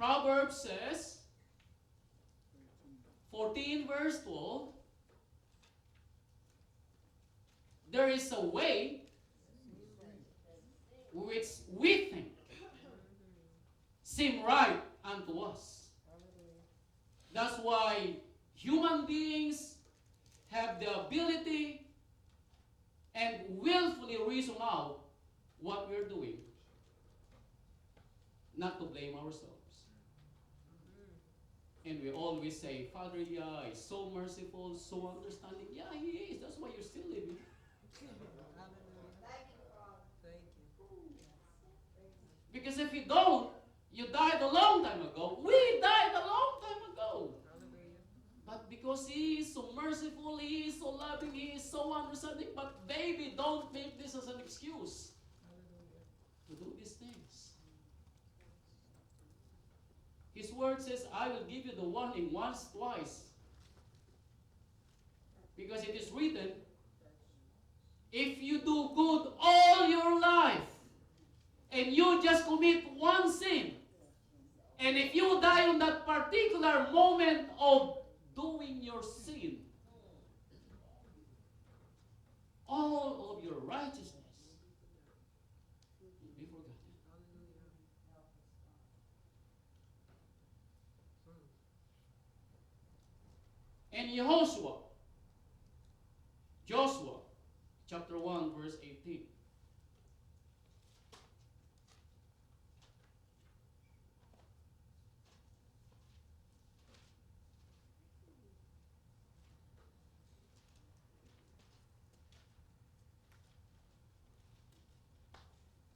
Proverbs says, 14 verse 12, there is a way which we think seem right unto us. That's why human beings have the ability and willfully reason out what we're doing, not to blame ourselves. And we always say, Father Yah is so merciful, so understanding. Yeah, He is. That's why you're still living. Because if you don't, you died a long time ago. We died a long time ago. But because He is so merciful, He is so loving, He is so understanding. But baby, don't make this as an excuse to do these things. His word says, I will give you the warning once, twice. Because it is written, if you do good all your life, and you just commit one sin, and if you die on that particular moment of doing your sin, all of your righteousness will be forgotten. And Joshua, chapter 1, verse 18.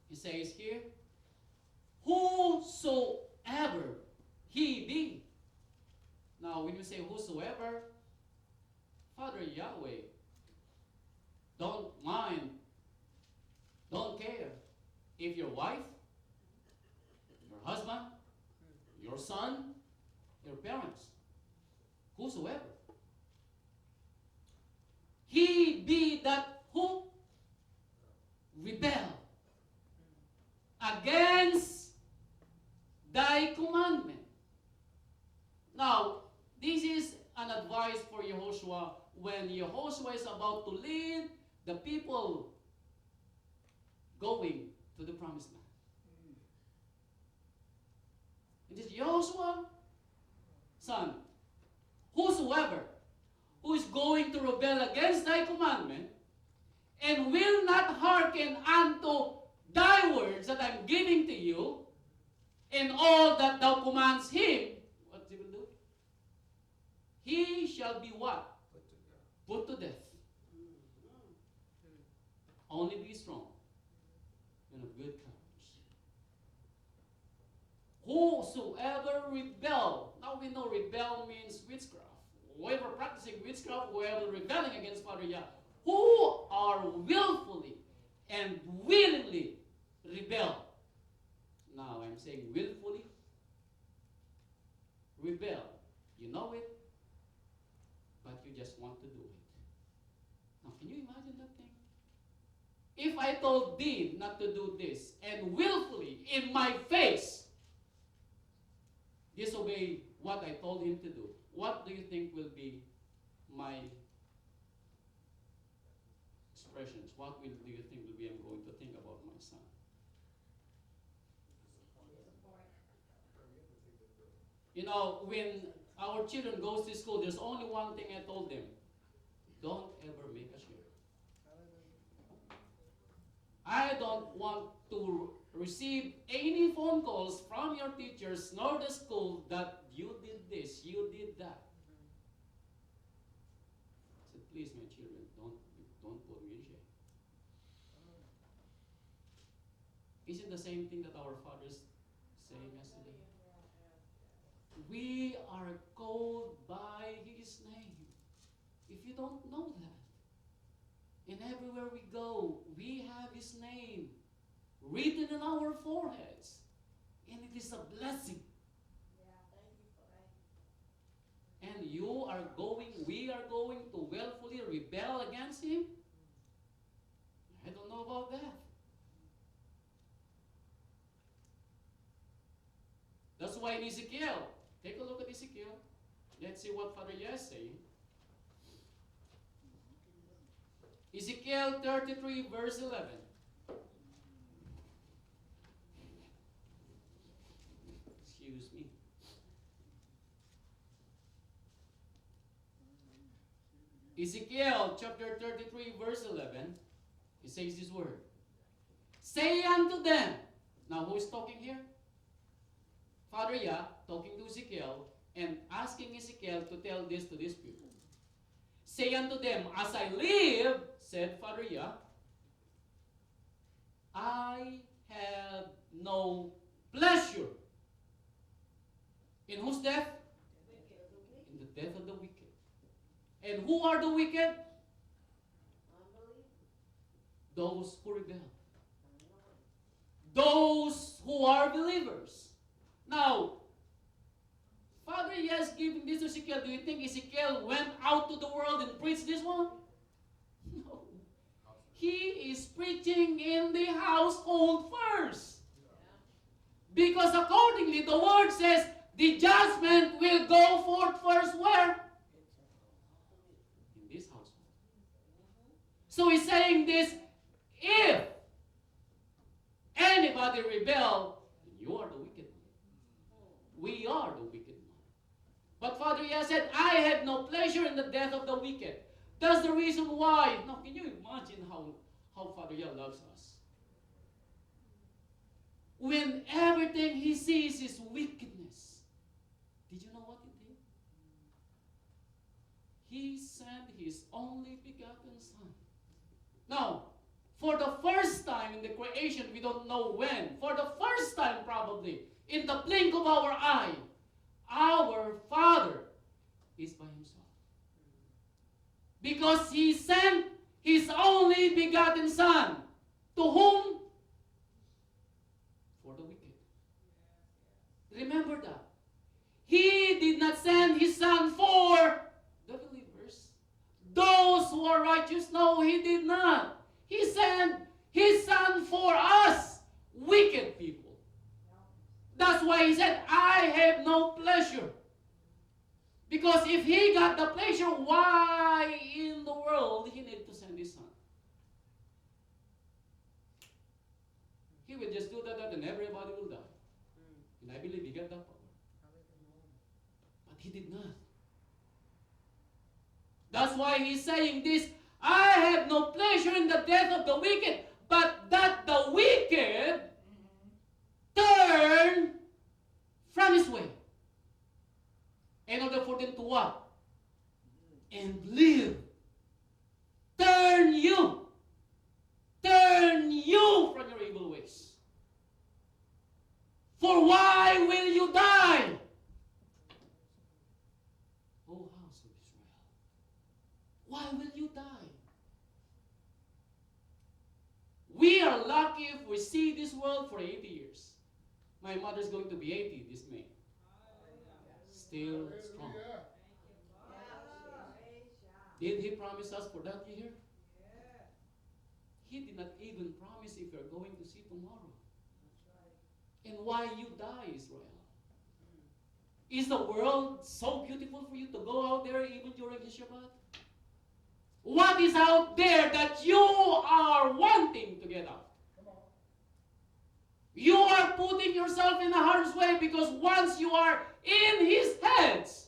He says here, whosoever he be. Now, when you say whosoever, Father Yahweh don't mind, don't care if your wife, your husband, your son, your parents, whosoever. He be that who rebel against thy commandment. Now, this is an advice for Yehoshua when Yehoshua is about to lead the people going to the promised land. It is Yehoshua, son, whosoever who is going to rebel against thy commandment and will not hearken unto thy words that I'm giving to you, and all that thou commands him, what he will do? He shall be what? Put to death. Only be strong and of good courage. Whosoever rebel. Now we know rebel means witchcraft. Whoever practicing witchcraft, whoever rebelling against Father Yah, who are willfully and willingly rebel. Now I'm saying willfully rebel. You know it, but you just want to do it. Now can you imagine that thing? If I told Dean not to do this and willfully in my face disobey what I told him to do, what do you think will be my expressions? What do you think will be I'm going to think about my son? You know, when our children goes to school, there's only one thing I told them. Don't ever make a share. I don't want to receive any phone calls from your teachers nor the school that you did this, you did that. I said, please, my children, don't put me in shame. Is it the same thing that our fathers saying yesterday? We are called by His name. If you don't know that, and everywhere we go, we have His name written on our foreheads, and it is a blessing. And we are going to willfully rebel against Him? I don't know about that. That's why in Ezekiel, take a look at Ezekiel. Let's see what Father Yahweh is saying. Ezekiel 33 verse 11. Excuse me. Ezekiel chapter 33 verse 11. He says this word. Say unto them. Now who is talking here? Father Yah talking to Ezekiel and asking Ezekiel to tell this to these people. Say unto them, as I live, said Father Yah, I have no pleasure. In whose death? In the death of the wicked. And who are the wicked? Those who rebel. Those who are believers. Now, Father Yah is giving this to Ezekiel. Do you think Ezekiel went out to the world and preached this one? No. He is preaching in the household first. Because accordingly, the word says, the judgment will go forth first where? In this household. So he's saying this, if anybody rebel, you are the wicked one. We are the wicked one. But Father Yah said, I have no pleasure in the death of the wicked. That's the reason why. Now, can you imagine how Father Yah loves us? When everything he sees is wickedness. Did you know what he did? He sent his only begotten Son. Now, for the first time in the creation, we don't know when, for the first time probably, in the blink of our eye, our Father is by himself. Because he sent his only begotten Son. To whom? For the wicked. Remember that. He did not send his Son for the believers. Those who are righteous, no, he did not. He sent his Son for us, wicked people. That's why he said, I have no pleasure. Because if he got the pleasure, why in the world he need to send his Son? He will just do that and everybody will die. And I believe he got that power. But he did not. That's why he's saying this, I have no pleasure in the death of the wicked, but that the wicked turn from his way. In order for them to what? And live. Turn you from your evil ways. For why will you die? O house of Israel, why will you die? We are lucky if we see this world for 80 years. My mother's going to be 80 this May. Still strong. Did he promise us for that year? He did not even promise if we are going to see tomorrow. And why you die, Israel? Is the world so beautiful for you to go out there even during his Shabbat? What is out there that you are wanting to get out? You are putting yourself in a harm's way because once you are in his hands,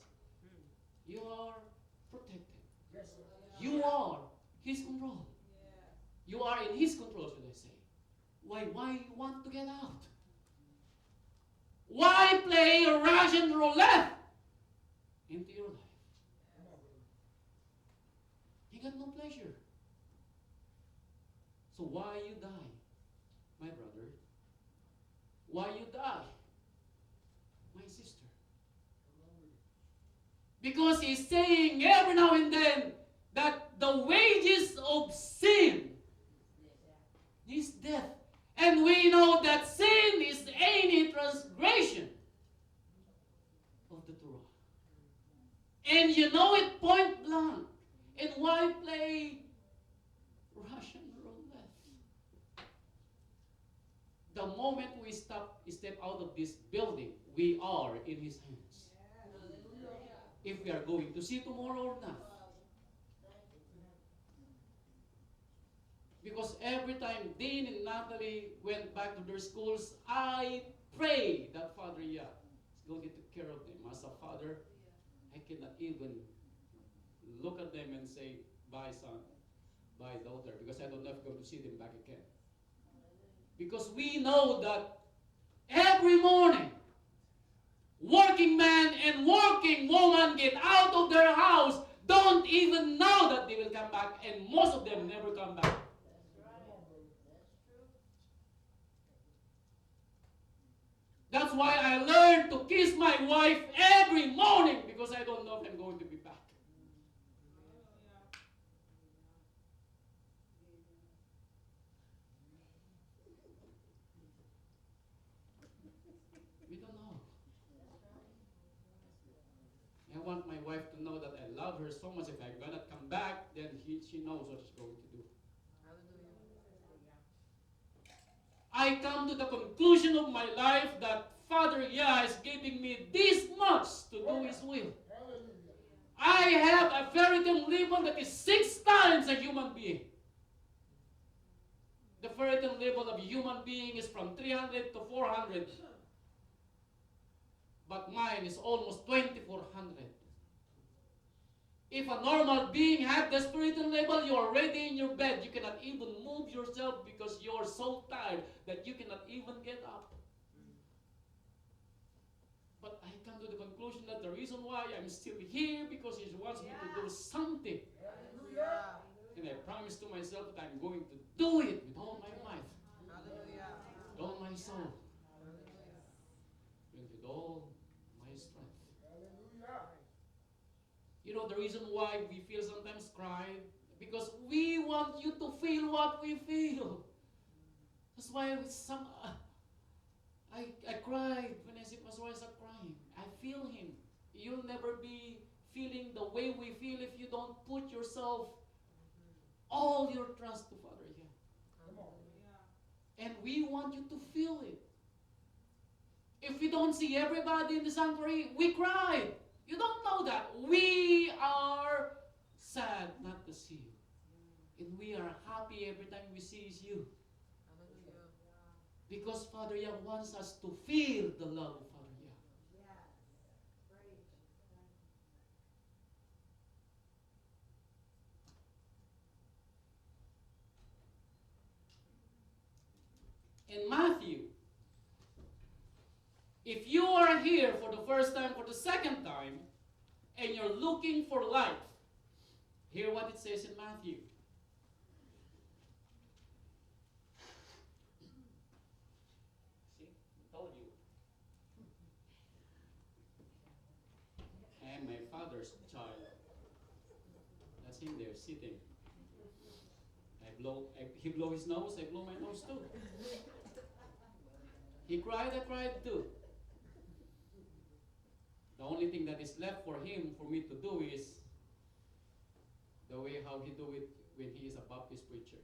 you are protected. You are his control. You are in his control, should I say. Why you want to get out? Why play Russian roulette into your life? He got no pleasure. So why you die, my brother? Why you die, my sister? Because he's saying every now and then that the wages of sin is death. And we know that sin is any transgression of the Torah. And you know it point blank. And why play Russian roulette? The moment we step out of this building, we are in His hands. If we are going to see tomorrow or not. Because every time Dean and Natalie went back to their schools, I pray that Father Yah is going to take care of them. As a father, I cannot even look at them and say, bye son, bye daughter, because I don't know if I'm going to see them back again. Because we know that every morning, working man and working woman get out of their house, don't even know that they will come back, and most of them never come back. That's why I learned to kiss my wife every morning, because I don't know if I'm going to be back. We don't know. I want my wife to know that I love her so much. If I'm going to come back, then she knows what she's going to do. I come to the conclusion of my life that Father Yah is giving me this much to do His will. I have a ferritin level that is 6 times a human being. The ferritin level of a human being is from 300 to 400. But mine is almost 2,400. If a normal being had the spiritual level, you are already in your bed. You cannot even move yourself because you are so tired that you cannot even get up. But I come to the conclusion that the reason why I'm still here because He wants me to do something. And I promise to myself that I'm going to do it with all my might, with all my soul, and with all my strength. You know the reason why we feel sometimes cry? Because we want you to feel what we feel. That's why I cried when I see Pastor Isaac crying. I feel him. You'll never be feeling the way we feel if you don't put yourself, all your trust to Father Yah. And we want you to feel it. If we don't see everybody in the sanctuary, we cry. You don't know that. We are sad not to see you. And we are happy every time we see you. Because Father Yah wants us to feel the love of Father Yah. In Matthew, if you are here for the first time, for the second time, and you're looking for life, hear what it says in Matthew. See, I told you. I am my father's child. That's him there sitting. He blow his nose, I blow my nose too. He cried, I cried too. The only thing that is left for him, for me to do, is the way how he do it when he is a Baptist preacher.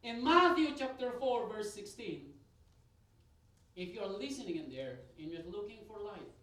In Matthew chapter 4, verse 16, if you're listening in there and you're looking for life,